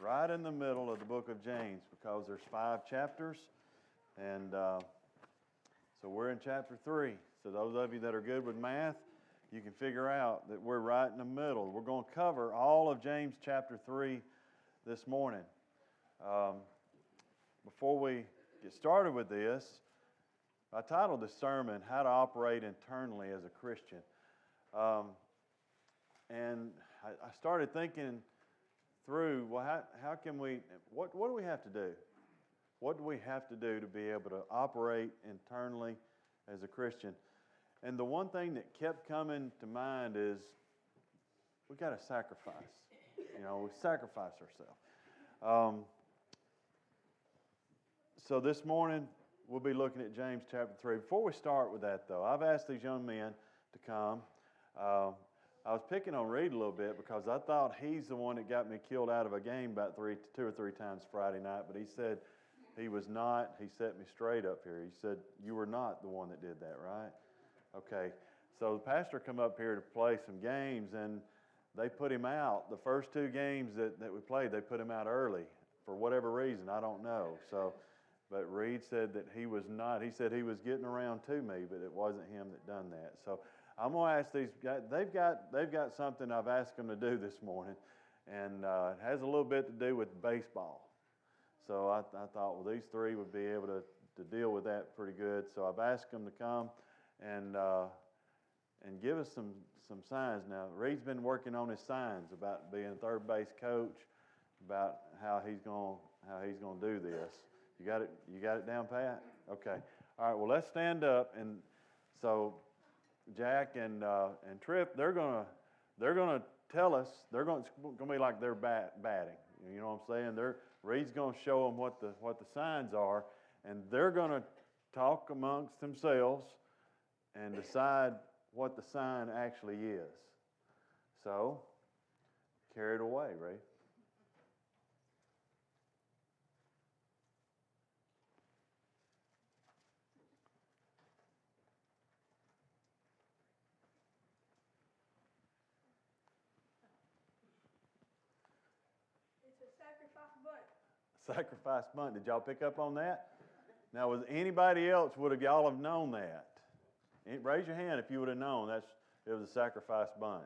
right in the middle of the book of James because there's 5 chapters. And so we're in chapter 3. So those of you that are good with math, you can figure out that we're right in the middle. We're going to cover all of James chapter 3 this morning. Before we get started with this, I titled this sermon, How to Operate Internally as a Christian. And I started thinking through, well, how can we, what do we have to do? What do we have to do to be able to operate internally as a Christian? And the one thing that kept coming to mind is we got to sacrifice. We sacrifice ourselves. So this morning, we'll be looking at James chapter 3. Before we start with that, though, I've asked these young men to come. I was picking on Reed a little bit because I thought he's the one that got me killed out of a game about 2 or 3 times Friday night, but he said he was not. He set me straight up here. He said, you were not the one that did that, right? Okay. So the pastor come up here to play some games, and they put him out. The first 2 games that we played, they put him out early for whatever reason. I don't know. But Reed said that he was not. He said he was getting around to me, but it wasn't him that done that. So I'm going to ask these guys. They've got something I've asked them to do this morning, and it has a little bit to do with baseball. So I thought, well, these 3 would be able to deal with that pretty good. So I've asked them to come and give us some signs. Now, Reed's been working on his signs about being a third base coach, about how he's going to do this. You got it down pat? Okay. All right. Well, let's stand up. And so Jack and Tripp, they're gonna tell us. It's gonna be like they're batting. You know what I'm saying? Reed's gonna show them what the signs are, and they're gonna talk amongst themselves and decide what the sign actually is. So, carry it away, Reed. Sacrifice bunt. Did y'all pick up on that? Now, was anybody else, would y'all have known that? Raise your hand if you would have known it was a sacrifice bunt.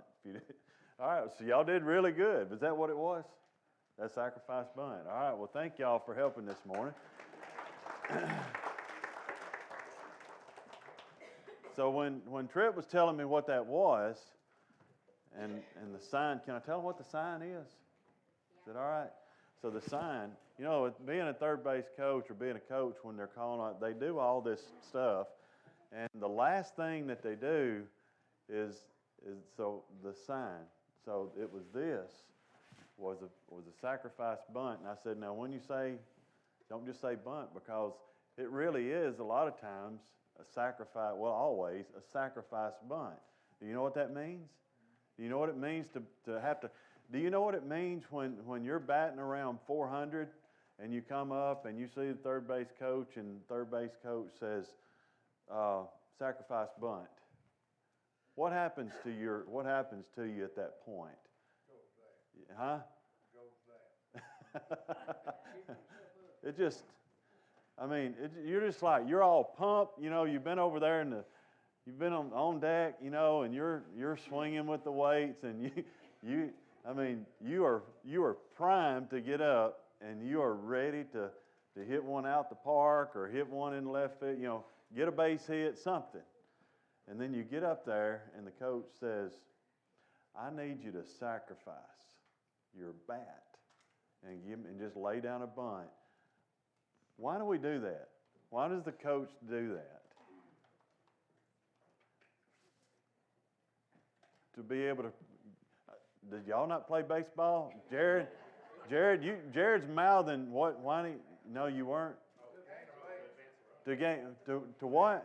All right, so y'all did really good. Was that what it was? That sacrifice bunt. All right, well, thank y'all for helping this morning. So when Tripp was telling me what that was, and the sign, can I tell him what the sign is? Is that all right? So the sign, being a third base coach or being a coach, when they're calling out, they do all this stuff, and the last thing that they do is so the sign. So it was a sacrifice bunt, and I said, now when you say, don't just say bunt, because it really is a lot of times a sacrifice. Well, always a sacrifice bunt. Do you know what that means? Do you know what it means to have to? Do you know what it means when you're batting around 400 and you come up and you see the third base coach and the third base coach says, sacrifice bunt? What happens to you at that point? Goes back. Huh? Goes back. It just, you're just like, you're all pumped, you've been over there you've been on deck, and you're swinging with the weights, and you are primed to get up, and you are ready to hit one out the park or hit one in the left field, get a base hit, something. And then you get up there, and the coach says, I need you to sacrifice your bat and just lay down a bunt. Why do we do that? Why does the coach do that? To be able to. Did y'all not play baseball? Jared's mouthing what? Why? No, you weren't. To what?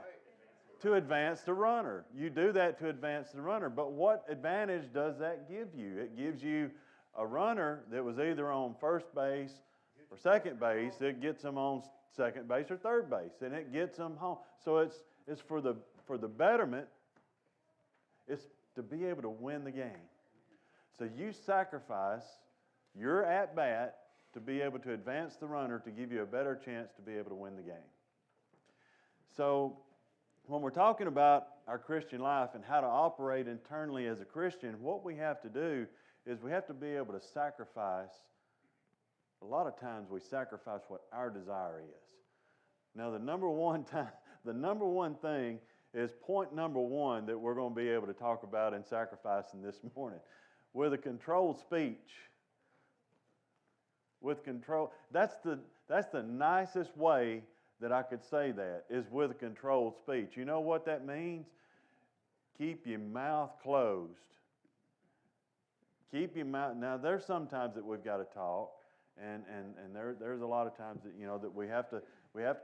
To advance the runner. You do that to advance the runner. But what advantage does that give you? It gives you a runner that was either on first base or second base. It gets them on second base or third base, and it gets them home. So it's for the betterment. It's to be able to win the game. So you sacrifice your at-bat to be able to advance the runner to give you a better chance to be able to win the game. So when we're talking about our Christian life and how to operate internally as a Christian, what we have to do is we have to be able to sacrifice. A lot of times we sacrifice what our desire is. Now the number one thing is point number one that we're going to be able to talk about in sacrificing this morning. With a controlled speech. With control, that's the nicest way that I could say that, is with a controlled speech. You know what that means? Keep your mouth closed. Keep your mouth. Now there's some times that we've got to talk, and there's a lot of times that that we have to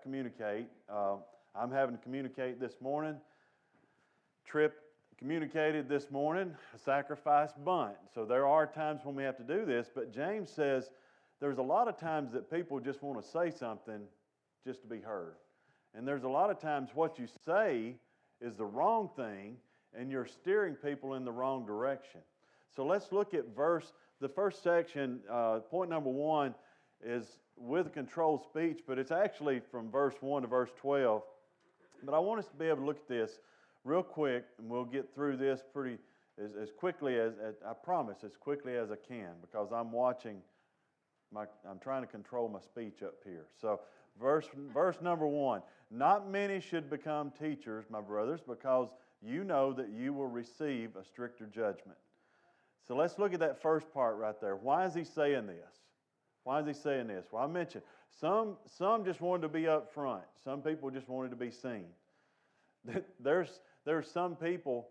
communicate. I'm having to communicate this morning. Trip communicated this morning a sacrifice bunt. So there are times when we have to do this, but James says there's a lot of times that people just want to say something just to be heard. And there's a lot of times what you say is the wrong thing, and you're steering people in the wrong direction. So let's look at the first section. Point number one is with controlled speech, but it's actually from verse 1 to verse 12. But I want us to be able to look at this real quick, and we'll get through this as quickly as I promise, as quickly as I can, because I'm trying to control my speech up here. So verse number 1, not many should become teachers, my brothers, because you know that you will receive a stricter judgment. So let's look at that first part right there. Why is he saying this? Why is he saying this? Well, I mentioned some just wanted to be up front. Some people just wanted to be seen. There's some people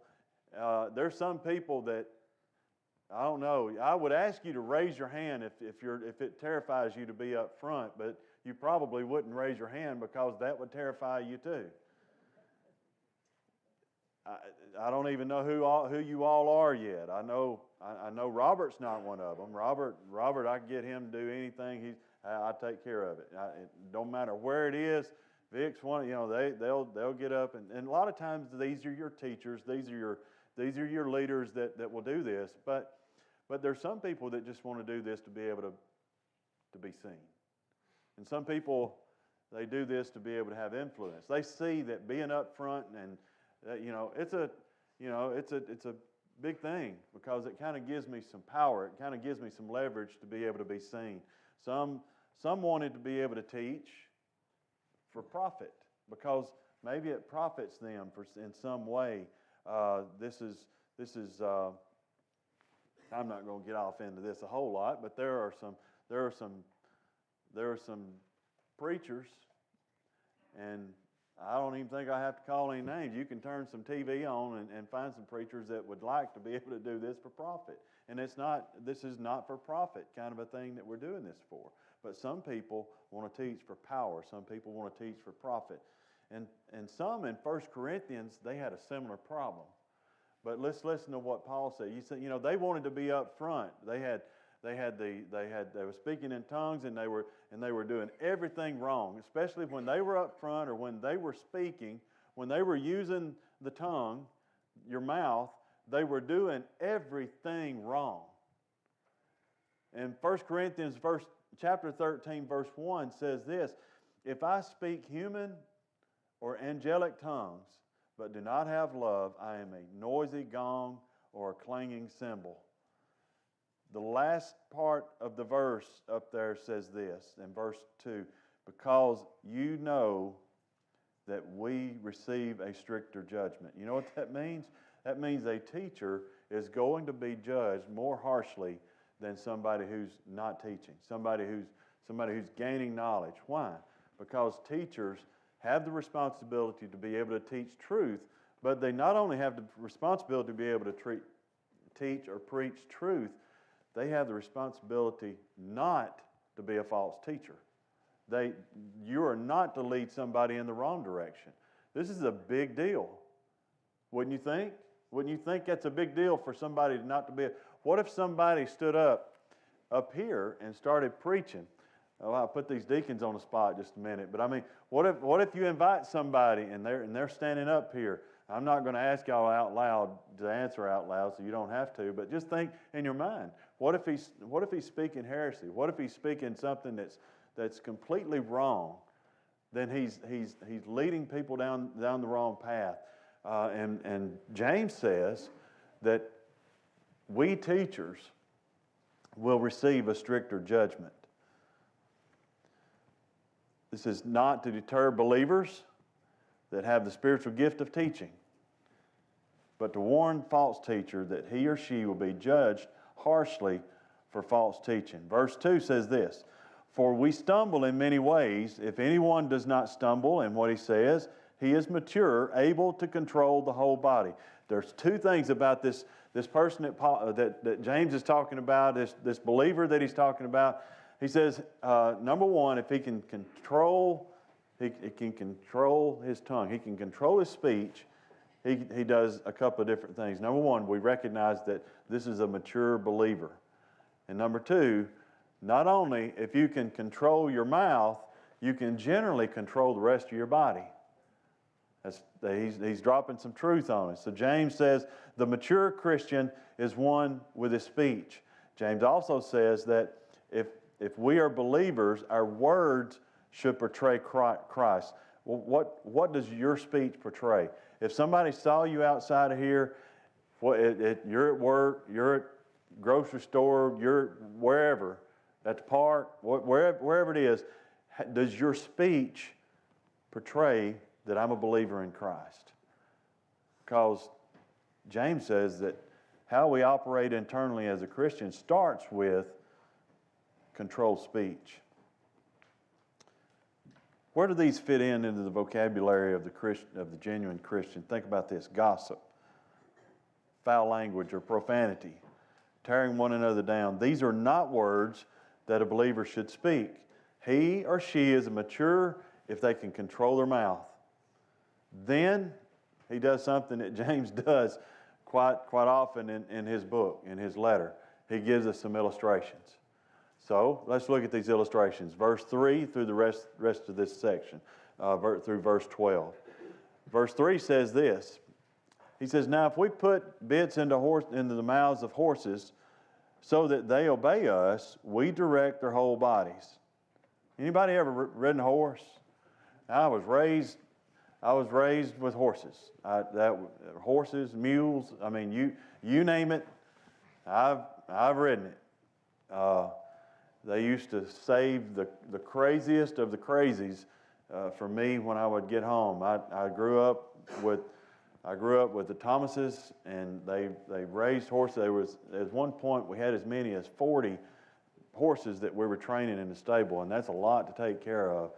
that, I don't know. I would ask you to raise your hand if it terrifies you to be up front, but you probably wouldn't raise your hand because that would terrify you too. I don't even know who you all are yet. I know Robert's not one of them. Robert, I can get him to do anything. I take care of it. It don't matter where it is. Vic's one. They'll get up, and a lot of times these are your teachers. These are your leaders that will do this. But there's some people that just want to do this to be able to be seen, and some people they do this to be able to have influence. They see that being up front and it's a big thing because it kind of gives me some power. It kind of gives me some leverage to be able to be seen. Some wanted to be able to teach for profit because maybe it profits them in some way. This is. I'm not going to get off into this a whole lot, but there are some preachers, and I don't even think I have to call any names. You can turn some TV on and find some preachers that would like to be able to do this for profit. And this is not for profit kind of a thing that we're doing this for. But some people want to teach for power. Some people want to teach for profit. And some in 1 Corinthians, they had a similar problem. But let's listen to what Paul said. They wanted to be up front. They were speaking in tongues and they were doing everything wrong, especially when they were up front or when they were speaking, when they were using the tongue, your mouth, they were doing everything wrong. And 1 Corinthians chapter 13 verse 1 says this, if I speak human or angelic tongues, but do not have love, I am a noisy gong or a clanging cymbal. The last part of the verse up there says this, in verse 2, because you know that we receive a stricter judgment. You know what that means? That means a teacher is going to be judged more harshly than somebody who's not teaching, somebody who's gaining knowledge. Why? Because teachers have the responsibility to be able to teach truth, but they not only have the responsibility to be able to teach or preach truth, they have the responsibility not to be a false teacher. You are not to lead somebody in the wrong direction. This is a big deal. Wouldn't you think? Wouldn't you think that's a big deal for somebody not to be? What if somebody stood up here and started preaching? Oh, I'll put these deacons on the spot just a minute. But I mean, what if you invite somebody and they're standing up here? I'm not going to ask y'all out loud to answer out loud, so you don't have to. But just think in your mind, What if he's speaking heresy? What if he's speaking something that's completely wrong? Then he's leading people down the wrong path. And James says that we teachers will receive a stricter judgment. This is not to deter believers that have the spiritual gift of teaching, but to warn false teacher that he or she will be judged harshly for false teaching. Verse 2 says this, "For we stumble in many ways. If anyone does not stumble in what he says, he is mature, able to control the whole body." There's two things about this person that James is talking about, this believer that he's talking about. He says, number one, if he can control his tongue, he can control his speech, he does a couple of different things. Number one, we recognize that this is a mature believer. And number two, not only if you can control your mouth, you can generally control the rest of your body. He's dropping some truth on us. So James says the mature Christian is one with his speech. James also says that if we are believers, our words should portray Christ. Well, what does your speech portray? If somebody saw you outside of here, you're at work, you're at grocery store, you're wherever, at the park, wherever it is, does your speech portray that I'm a believer in Christ? Because James says that how we operate internally as a Christian starts with controlled speech. Where do these fit into the vocabulary of the genuine Christian? Think about this: gossip, foul language or profanity, tearing one another down. These are not words that a believer should speak. He or she is mature if they can control their mouth. Then he does something that James does quite often in his book, in his letter. He gives us some illustrations. So let's look at these illustrations. Verse 3 through the rest of this section, through verse 12. Verse 3 says this. He says, "Now if we put bits into the mouths of horses so that they obey us, we direct their whole bodies." Anybody ever ridden a horse? I was raised with horses. Horses, mules. I mean, you name it. I've ridden it. They used to save the craziest of the crazies for me when I would get home. I grew up with the Thomases, and they raised horses. At one point we had as many as 40 horses that we were training in the stable, and that's a lot to take care of.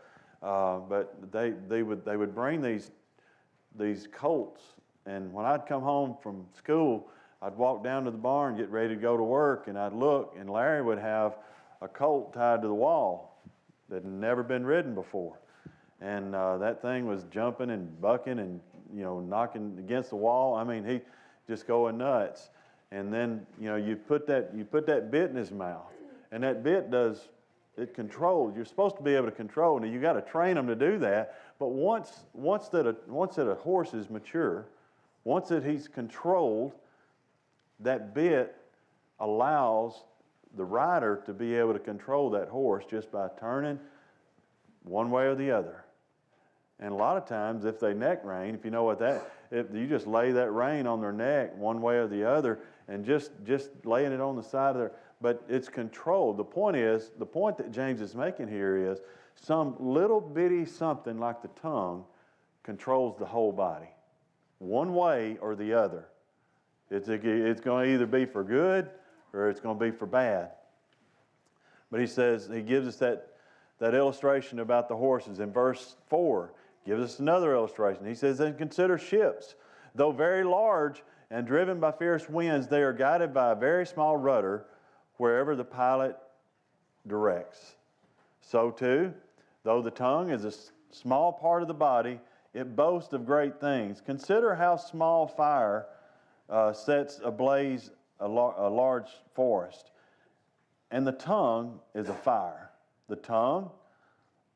But they would bring these colts, and when I'd come home from school, I'd walk down to the barn, get ready to go to work, and I'd look, and Larry would have a colt tied to the wall that had never been ridden before, and that thing was jumping and bucking and knocking against the wall. I mean, he just going nuts. And then you put that bit in his mouth, and that bit it controls. You're supposed to be able to control. Now you got to train them to do that. But once that a horse is mature, once that he's controlled, that bit allows the rider to be able to control that horse just by turning one way or the other. And a lot of times, if they neck rein, if you know what if you just lay that rein on their neck one way or the other, and just laying it on the side of their, but it's controlled. The point that James is making here is some little bitty something like the tongue controls the whole body, one way or the other. It's going to either be for good or it's going to be for bad. But he gives us that illustration about the horses. In verse 4, gives us another illustration. He says, "And consider ships, though very large and driven by fierce winds, they are guided by a very small rudder wherever the pilot directs. So too, though the tongue is a small part of the body, it boasts of great things. Consider how small fire sets ablaze a large forest. And the tongue is a fire. The tongue,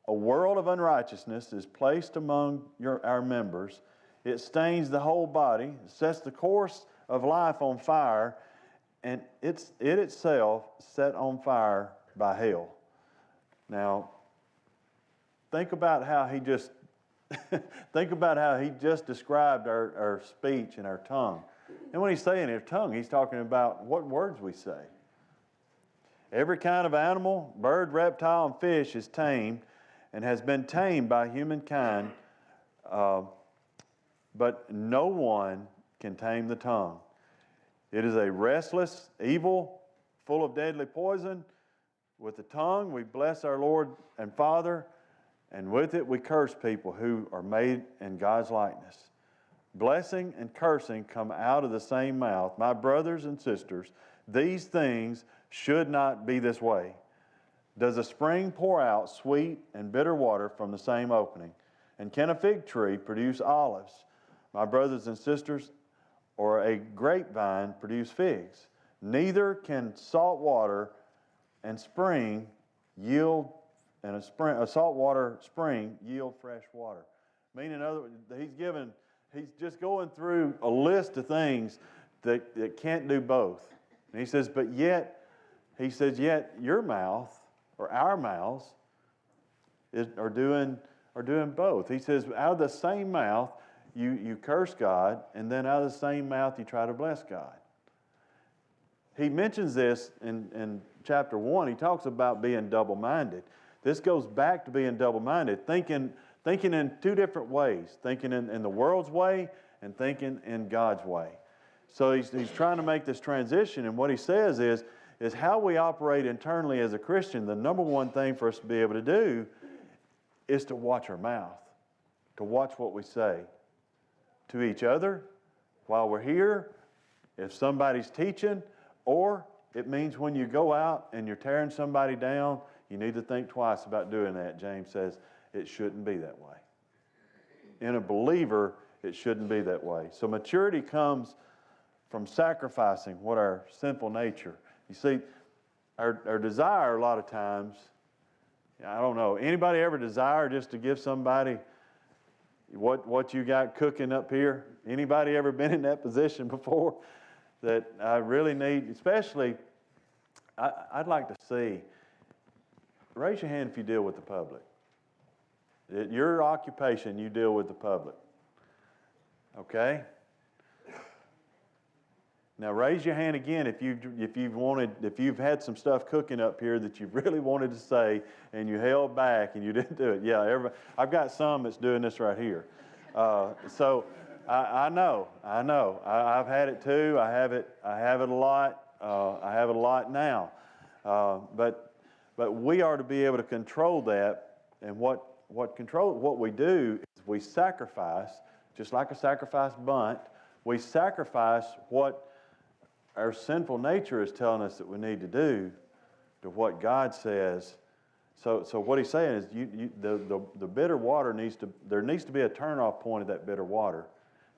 a world of unrighteousness, is placed among our members. It stains the whole body, sets the course of life on fire, and it itself set on fire by hell. Now, think about how he just described our speech and our tongue. And when he's saying our tongue, he's talking about what words we say. Every kind of animal, bird, reptile, and fish is tamed and has been tamed by humankind, but no one can tame the tongue. It is a restless evil, full of deadly poison. With the tongue, we bless our Lord and Father, and with it we curse people who are made in God's likeness. Blessing and cursing come out of the same mouth. My brothers and sisters, these things should not be this way. Does a spring pour out sweet and bitter water from the same opening? And can a fig tree produce olives? My brothers and sisters, or a grapevine produce figs? Neither can salt water and spring yield, and a saltwater spring yield fresh water. Meaning, in other words, he's just going through a list of things that can't do both. And he says, yet your mouth, or our mouths, are doing both. He says, out of the same mouth, you curse God, and then out of the same mouth, you try to bless God. He mentions this in chapter 1. He talks about being double-minded. This goes back to being double-minded, thinking in two different ways, thinking in the world's way and thinking in God's way. So he's trying to make this transition, and what he says is how we operate internally as a Christian. The number one thing for us to be able to do is to watch our mouth, to watch what we say to each other while we're here, if somebody's teaching, or it means when you go out and you're tearing somebody down, you need to think twice about doing that. James says it shouldn't be that way. In a believer, it shouldn't be that way. So maturity comes from sacrificing what our sinful nature. You see, our desire a lot of times, I don't know, anybody ever desire just to give somebody what you got cooking up here? Anybody ever been in that position before? That I really need, especially, I'd like to see, raise your hand if you deal with the public. At your occupation, you deal with the public. Okay? Now raise your hand again if you've had some stuff cooking up here that you really wanted to say and you held back and you didn't do it. Yeah, I've got some that's doing this right here. So I know. I've had it too. I have it a lot. I have it a lot now. But we are to be able to control that. And what we do is we sacrifice, just like a sacrifice bunt. We sacrifice what our sinful nature is telling us that we need to do to what God says. So what he's saying is the bitter water there needs to be a turn-off point of that bitter water,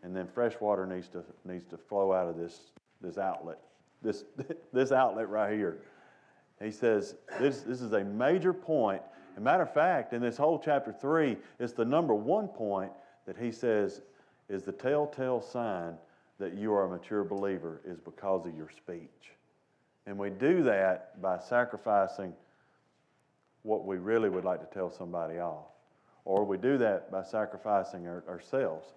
and then fresh water needs to flow out of this outlet, this outlet right here. He says this is a major point. As a matter of fact, in this whole chapter 3, it's the number one point that he says is the telltale sign that you are a mature believer is because of your speech. And we do that by sacrificing what we really would like to tell somebody off. Or we do that by sacrificing ourselves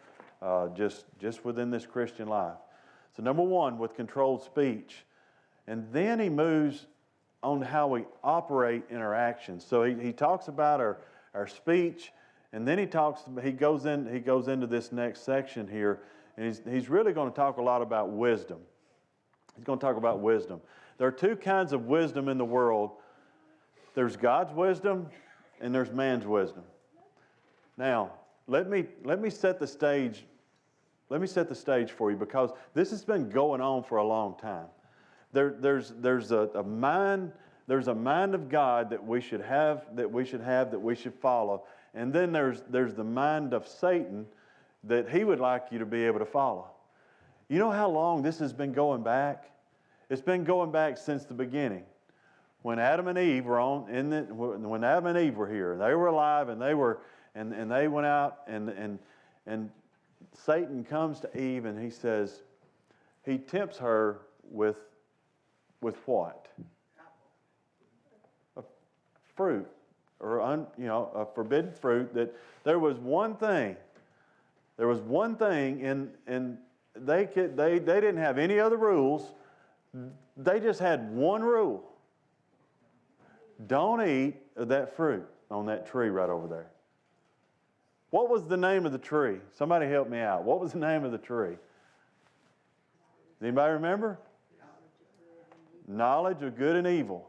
just within this Christian life. So number one, with controlled speech. And then he moves on how we operate in our actions. So he talks about our speech, and then he goes into this next section here, and he's really going to talk a lot about wisdom. He's going to talk about wisdom. There are two kinds of wisdom in the world. There's God's wisdom and there's man's wisdom. Now, let me set the stage. Let me set the stage for you, because this has been going on for a long time. There's a mind of God that we should have, that we should follow, and then there's the mind of Satan that he would like you to be able to follow. You know how long this has been going back? It's been going back since the beginning. When Adam and Eve were when Adam and Eve were here, they were alive, and they went out, and Satan comes to Eve, and he tempts her with with what? A fruit, or a forbidden fruit. That there was one thing. There was one thing, and they didn't have any other rules. They just had one rule. Don't eat of that fruit on that tree right over there. What was the name of the tree? Somebody help me out. What was the name of the tree? Anybody remember? Knowledge of good and evil.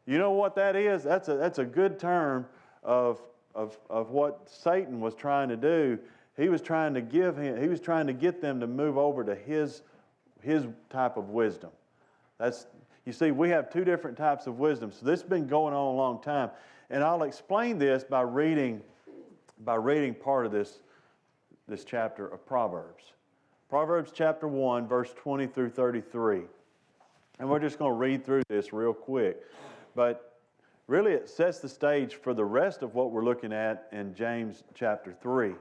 You know what that is? That's a good term of what Satan was trying to do. He was trying to get them to move over to his type of wisdom. You see, we have two different types of wisdom. So this has been going on a long time. And I'll explain this by reading part of this chapter of Proverbs. Proverbs chapter 1, verse 20 through 33. And we're just going to read through this real quick. But really it sets the stage for the rest of what we're looking at in James chapter 3.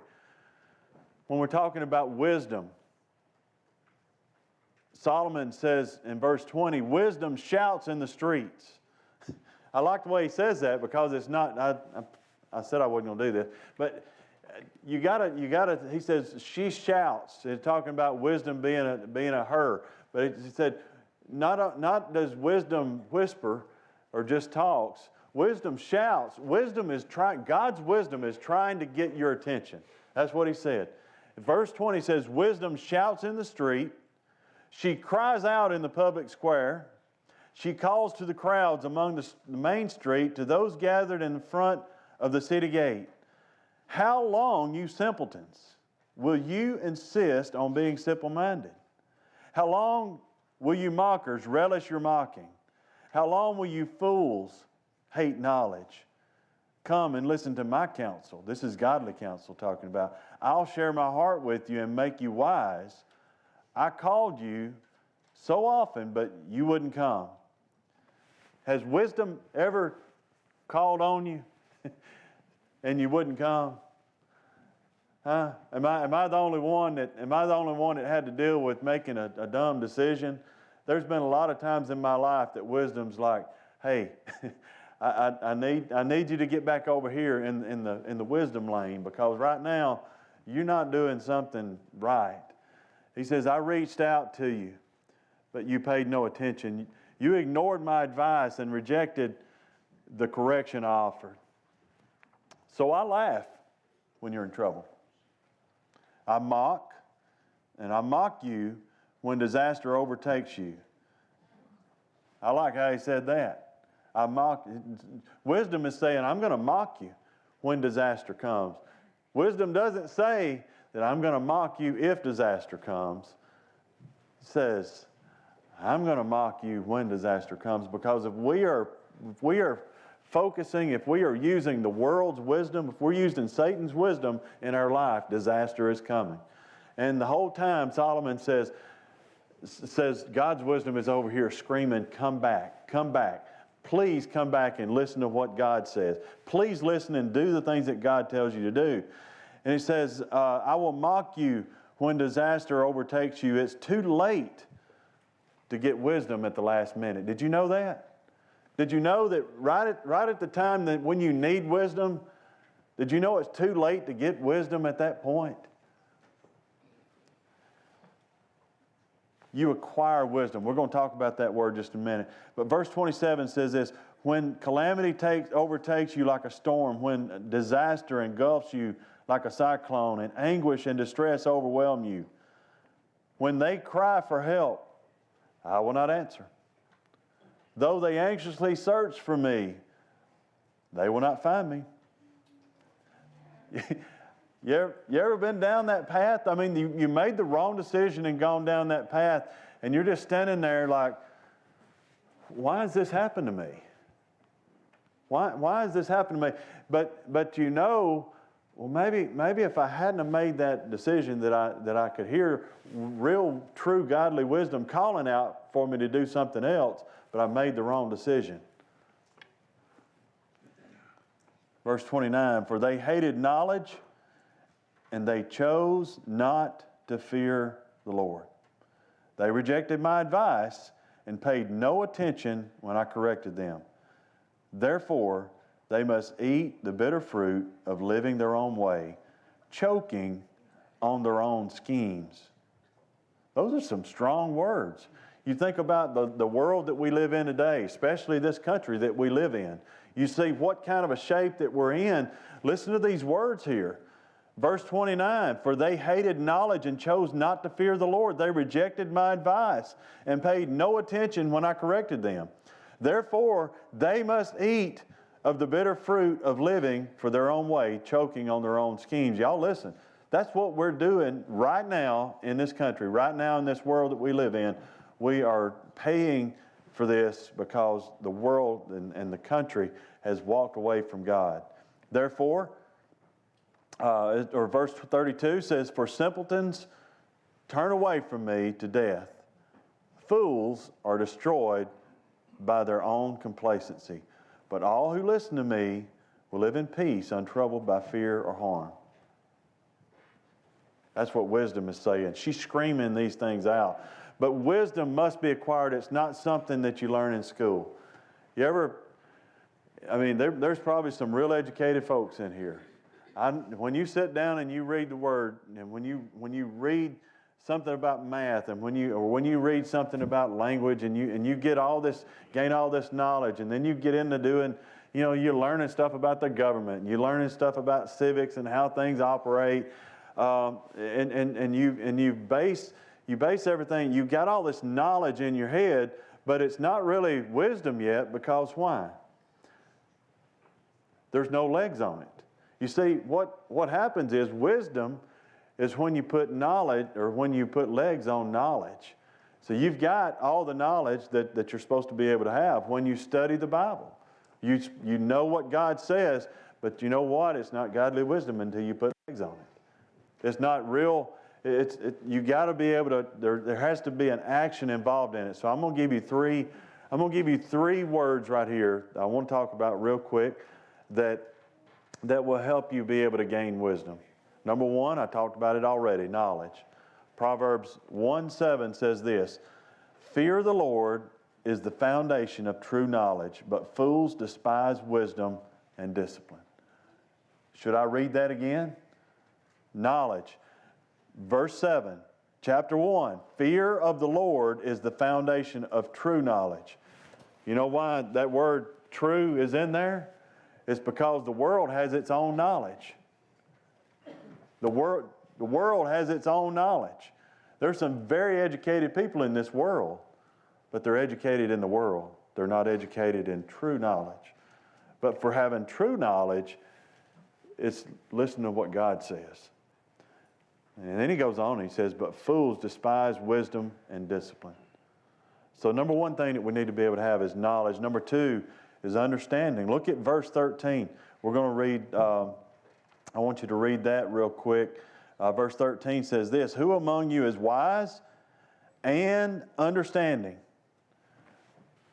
When we're talking about wisdom, Solomon says in verse 20, wisdom shouts in the streets. I like the way he says that because it's not, I said I wasn't going to do this, but you gotta, he says, she shouts. He's talking about wisdom being a her. But he said, not does wisdom whisper or just talks. Wisdom shouts. God's wisdom is trying to get your attention. That's what he said. Verse 20 says, wisdom shouts in the street. She cries out in the public square. She calls to the crowds among the main street, to those gathered in front of the city gate. How long, you simpletons, will you insist on being simple-minded? How long will you mockers relish your mocking? How long will you fools hate knowledge? Come and listen to my counsel. This is godly counsel talking about. I'll share my heart with you and make you wise. I called you so often, but you wouldn't come. Has wisdom ever called on you and you wouldn't come? Huh? Am I the only one that had to deal with making a dumb decision? There's been a lot of times in my life that wisdom's like, hey, I need you to get back over here in the wisdom lane, because right now you're not doing something right. He says, I reached out to you, but you paid no attention. You ignored my advice and rejected the correction I offered. So I laugh when you're in trouble. I mock, and I mock you when disaster overtakes you. I like how he said that. I mock. Wisdom is saying, I'm going to mock you when disaster comes. Wisdom doesn't say that I'm going to mock you if disaster comes. It says, I'm going to mock you when disaster comes, because if we are focusing, if we are using the world's wisdom, if we're using Satan's wisdom in our life, disaster is coming. And the whole time Solomon says God's wisdom is over here screaming, come back, come back. Please come back and listen to what God says. Please listen and do the things that God tells you to do. And he says, I will mock you when disaster overtakes you. It's too late to get wisdom at the last minute. Did you know that? Did you know that right at the time that when you need wisdom, did you know it's too late to get wisdom at that point? You acquire wisdom. We're going to talk about that word just a minute. But verse 27 says this, when calamity overtakes you like a storm, when disaster engulfs you like a cyclone, and anguish and distress overwhelm you, when they cry for help, I will not answer. Though they anxiously search for me, they will not find me. You ever been down that path? I mean, you made the wrong decision and gone down that path, and you're just standing there like, why has this happened to me? Why has this happened to me? But you know, well, maybe if I hadn't have made that decision, that I could hear real, true, godly wisdom calling out for me to do something else, but I made the wrong decision. Verse 29, for they hated knowledge, and they chose not to fear the Lord. They rejected my advice and paid no attention when I corrected them. Therefore, they must eat the bitter fruit of living their own way, choking on their own schemes. Those are some strong words. You think about the world that we live in today, especially this country that we live in. You see what kind of a shape that we're in. Listen to these words here. Verse 29, for they hated knowledge and chose not to fear the Lord. They rejected my advice and paid no attention when I corrected them. Therefore, they must eat of the bitter fruit of living for their own way, choking on their own schemes. Y'all listen. That's what we're doing right now in this country, right now in this world that we live in. We are paying for this because the world and the country has walked away from God. Therefore, or verse 32 says, for simpletons turn away from me to death. Fools are destroyed by their own complacency. But all who listen to me will live in peace, untroubled by fear or harm. That's what wisdom is saying. She's screaming these things out. But wisdom must be acquired. It's not something that you learn in school. There's probably some real educated folks in here. When you sit down and you read the Word, and when you read something about math, and when you read something about language, and you gain all this knowledge, and then you get into doing, you're learning stuff about the government, and you're learning stuff about civics and how things operate, and you base everything. You've got all this knowledge in your head, but it's not really wisdom yet, because why? There's no legs on it. You see, what happens is wisdom is when you put knowledge, or when you put legs on knowledge. So you've got all the knowledge that you're supposed to be able to have when you study the Bible. You know what God says, but you know what? It's not godly wisdom until you put legs on it. It's not real. You got to be able to. There has to be an action involved in it. So I'm going to give you three words right here I want to talk about real quick that will help you be able to gain wisdom. Number one, I talked about it already, knowledge. Proverbs 1:7 says this, fear of the Lord is the foundation of true knowledge, but fools despise wisdom and discipline. Should I read that again? Knowledge. Verse 7, chapter 1, fear of the Lord is the foundation of true knowledge. You know why that word true is in there? It's because the world has its own knowledge. The world has its own knowledge. There's some very educated people in this world, but they're educated in the world. They're not educated in true knowledge. But for having true knowledge, it's listen to what God says. And then he goes on, he says, but fools despise wisdom and discipline. So number one thing that we need to be able to have is knowledge. Number two is understanding. Look at verse 13. We're going to read, I want you to read that real quick. Verse 13 says this, who among you is wise and understanding?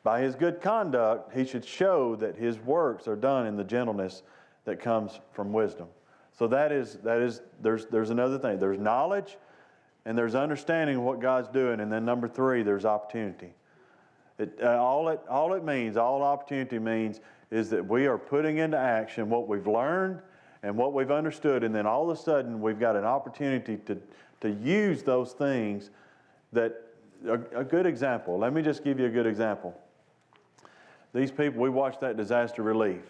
By his good conduct, he should show that his works are done in the gentleness that comes from wisdom. So there's another thing. There's knowledge and there's understanding of what God's doing. And then number three, there's opportunity. All opportunity means is that we are putting into action what we've learned and what we've understood. And then all of a sudden, we've got an opportunity to use those things that, a good example. Let me just give you a good example. These people, we watched that disaster relief.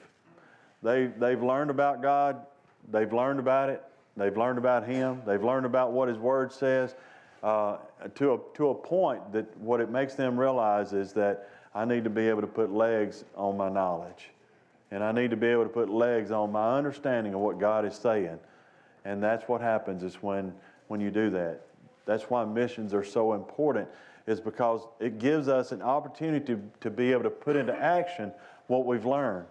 They've learned about God. They've learned about it. They've learned about Him. They've learned about what His Word says to a point that what it makes them realize is that I need to be able to put legs on my knowledge. And I need to be able to put legs on my understanding of what God is saying. And that's what happens is when you do that. That's why missions are so important, is because it gives us an opportunity to be able to put into action what we've learned.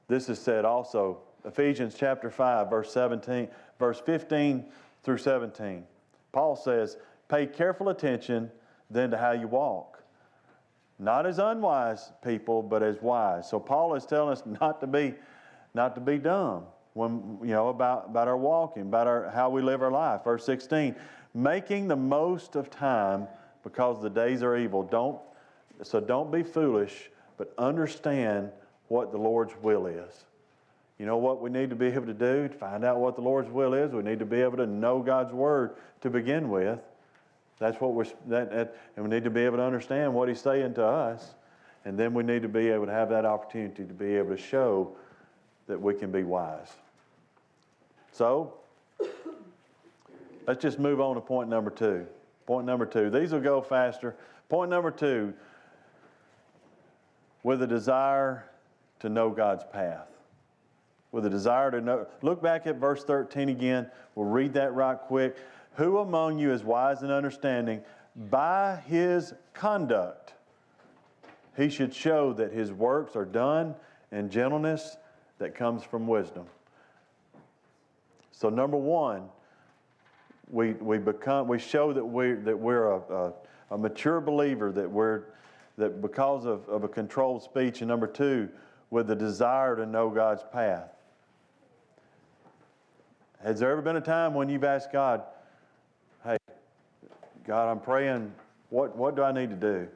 This is said also, Ephesians chapter 5, verse 15 through 17. Paul says, pay careful attention then to how you walk. Not as unwise people, but as wise. So Paul is telling us not to be dumb when about our walking, about how we live our life. Verse 16, making the most of time because the days are evil. Don't be foolish, but understand what the Lord's will is. You know what we need to be able to do to find out what the Lord's will is? We need to be able to know God's Word to begin with. That's what and we need to be able to understand what He's saying to us. And then we need to be able to have that opportunity to be able to show that we can be wise. So, let's just move on to point number 2. Point number 2. These will go faster. Point number 2, with a desire to know God's path. With a desire to know. Look back at verse 13 again. We'll read that right quick. Who among you is wise and understanding? By his conduct, he should show that his works are done in gentleness that comes from wisdom. So number 1, we show that we're a mature believer, that because of a controlled speech. And number 2, with the desire to know God's path. Has there ever been a time when you've asked God, hey, God, I'm praying, what do I need to do?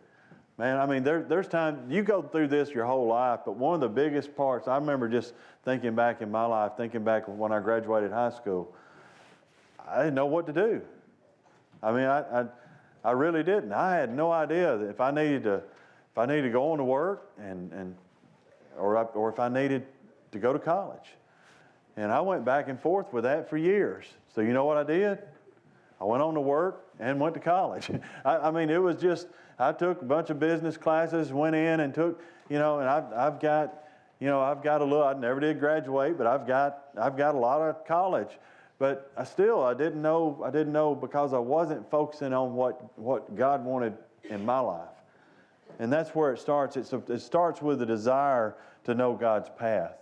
Man, I mean, there's times, you go through this your whole life, but one of the biggest parts, I remember just thinking back in my life, thinking back when I graduated high school, I didn't know what to do. I mean, I really didn't. I had no idea that if I needed to go on to work or if I needed to go to college. And I went back and forth with that for years. So you know what I did? I went on to work and went to college. I mean, it was just, I took a bunch of business classes, went in and took, and I've got a little, I never did graduate, but I've got a lot of college. But I didn't know because I wasn't focusing on what God wanted in my life. And that's where it starts. It starts with a desire to know God's path.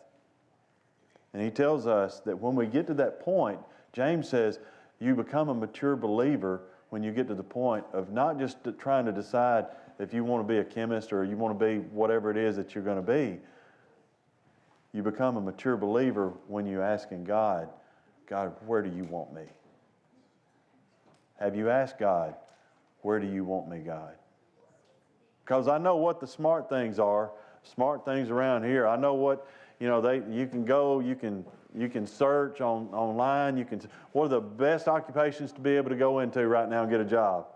And he tells us that when we get to that point, James says, you become a mature believer when you get to the point of not just trying to decide if you want to be a chemist or you want to be whatever it is that you're going to be. You become a mature believer when you're asking God, where do you want me? Have you asked God, where do you want me, God? Because I know what the smart things are, smart things around here. I know what, you can go, you can search online. What are the best occupations to be able to go into right now and get a job?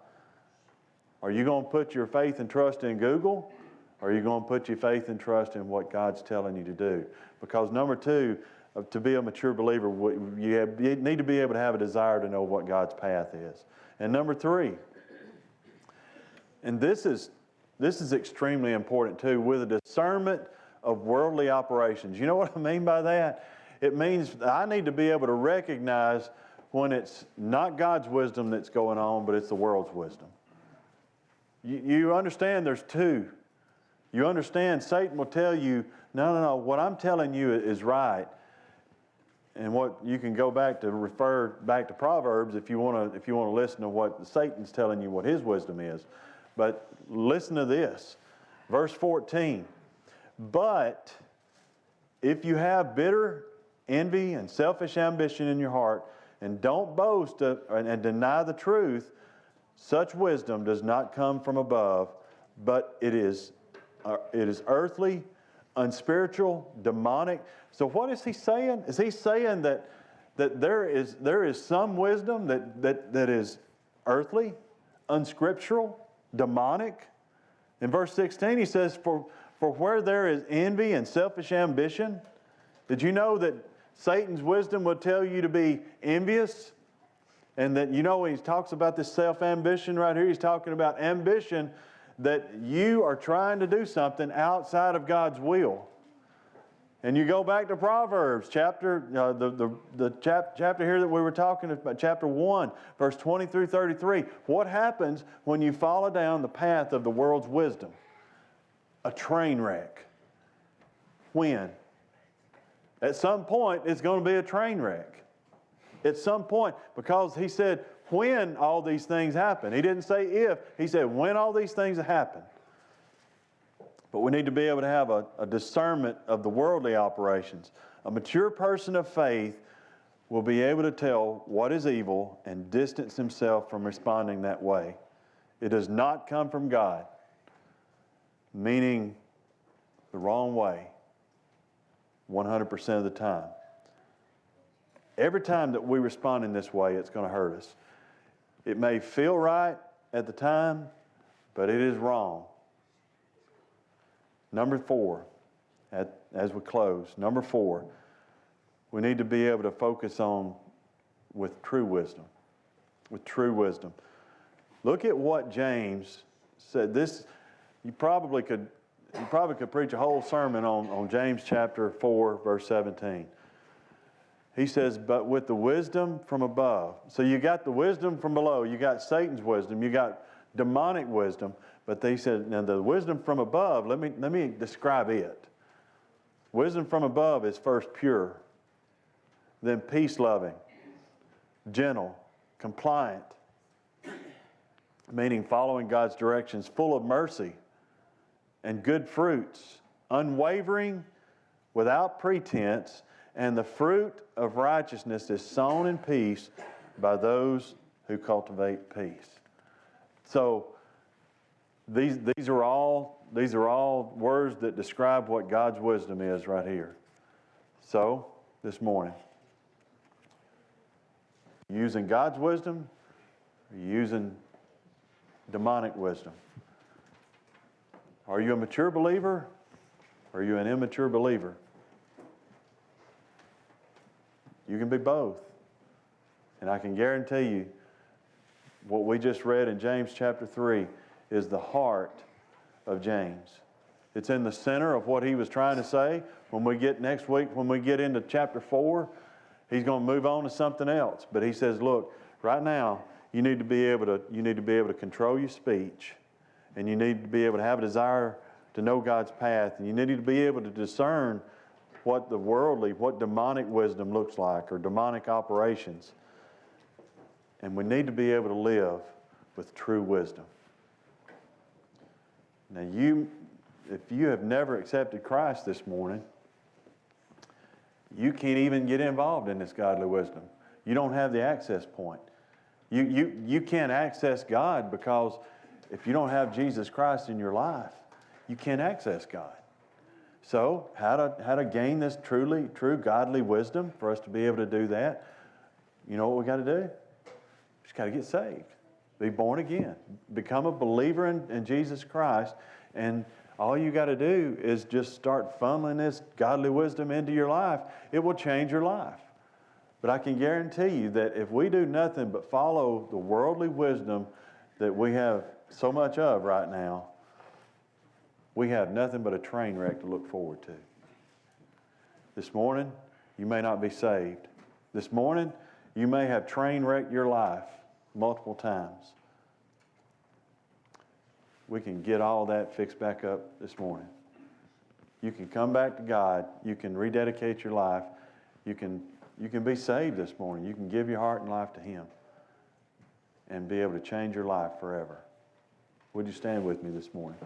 Are you going to put your faith and trust in Google? Or are you going to put your faith and trust in what God's telling you to do? Because number 2, to be a mature believer, you need to be able to have a desire to know what God's path is. And number 3, and this is extremely important too, with a discernment of worldly operations. You know what I mean by that? It means I need to be able to recognize when it's not God's wisdom that's going on, but it's the world's wisdom. You understand there's 2. You understand Satan will tell you, no, what I'm telling you is right. And what you can go back to refer back to Proverbs if you want to listen to what Satan's telling you what his wisdom is. But listen to this. Verse 14. But if you have bitter envy and selfish ambition in your heart, and don't boast and deny the truth, such wisdom does not come from above, but it is earthly, unspiritual, demonic. So what is he saying? Is he saying that there is some wisdom that is earthly, unscriptural, demonic? In verse 16 he says, for where there is envy and selfish ambition, did you know that Satan's wisdom would tell you to be envious? And that, when he talks about this self-ambition right here, he's talking about ambition that you are trying to do something outside of God's will. And you go back to Proverbs chapter, the chapter here that we were talking about, chapter 1, verse 20 through 33. What happens when you follow down the path of the world's wisdom? A train wreck. When? At some point, it's going to be a train wreck. At some point, because he said, when all these things happen. He didn't say if, he said when all these things happen. But we need to be able to have a discernment of the worldly operations. A mature person of faith will be able to tell what is evil and distance himself from responding that way. It does not come from God, meaning the wrong way 100% of the time. Every time that we respond in this way, it's going to hurt us. It may feel right at the time, but it is wrong. Number 4, as we close, number 4, we need to be able to focus on with true wisdom. With true wisdom. Look at what James said. This, you probably could preach a whole sermon on James chapter 4, verse 17. He says, but with the wisdom from above. So you got the wisdom from below. You got Satan's wisdom. You got demonic wisdom. But they said, now the wisdom from above, let me describe it. Wisdom from above is first pure, then peace-loving, gentle, compliant, meaning following God's directions, full of mercy and good fruits, unwavering, without pretense, and the fruit of righteousness is sown in peace by those who cultivate peace. So these are all words that describe what God's wisdom is right here. So this morning, using God's wisdom, or using demonic wisdom? Are you a mature believer, or are you an immature believer? You can be both. And I can guarantee you, what we just read in James chapter 3 is the heart of James. It's in the center of what he was trying to say. When we get next week, when we get into chapter 4, he's going to move on to something else. But he says, look, right now, you need to be able to control your speech, and you need to be able to have a desire to know God's path, and you need to be able to discern what demonic wisdom looks like, or demonic operations. And we need to be able to live with true wisdom. Now, if you have never accepted Christ this morning, you can't even get involved in this godly wisdom. You don't have the access point. You can't access God, because if you don't have Jesus Christ in your life, you can't access God. So how to gain this true godly wisdom, for us to be able to do that, you know what we got to do? Just got to get saved. Be born again. Become a believer in Jesus Christ, and all you got to do is just start funneling this godly wisdom into your life. It will change your life. But I can guarantee you that if we do nothing but follow the worldly wisdom that we have so much of right now, we have nothing but a train wreck to look forward to. This morning, you may not be saved. This morning, you may have train wrecked your life multiple times. We can get all that fixed back up this morning. You can come back to God. You can rededicate your life. You can be saved this morning. You can give your heart and life to Him and be able to change your life forever. Would you stand with me this morning?